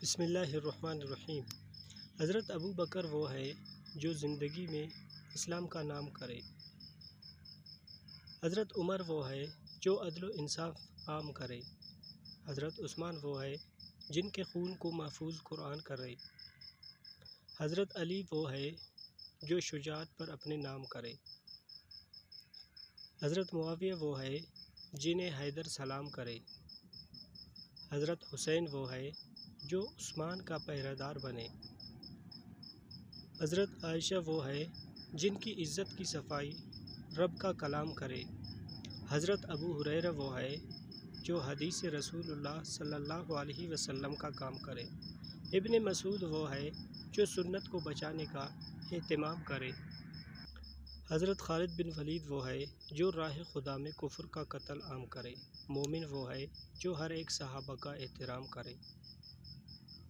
بسم اللہ الرحمن الرحیم۔ حضرت ابو بکر وہ ہے جو زندگی میں اسلام کا نام کرے۔ حضرت عمر وہ ہے جو عدل و انصاف عام کرے۔ حضرت عثمان وہ ہے جن کے خون کو محفوظ قرآن کرے۔ حضرت علی وہ ہے جو شجاعت پر اپنے نام کرے۔ حضرت معاویہ وہ ہے جنہیں حیدر سلام کرے۔ حضرت حسین وہ ہے جو عثمان کا پہرہ دار بنے۔ حضرت عائشہ وہ ہے جن کی عزت کی صفائی رب کا کلام کرے۔ حضرت ابو ہریرہ وہ ہے جو حدیث رسول اللہ صلی اللہ علیہ وسلم کا کام کرے۔ ابن مسعود وہ ہے جو سنت کو بچانے کا اہتمام کرے۔ حضرت خالد بن ولید وہ ہے جو راہ خدا میں کفر کا قتل عام کرے۔ مومن وہ ہے جو ہر ایک صحابہ کا احترام کرے۔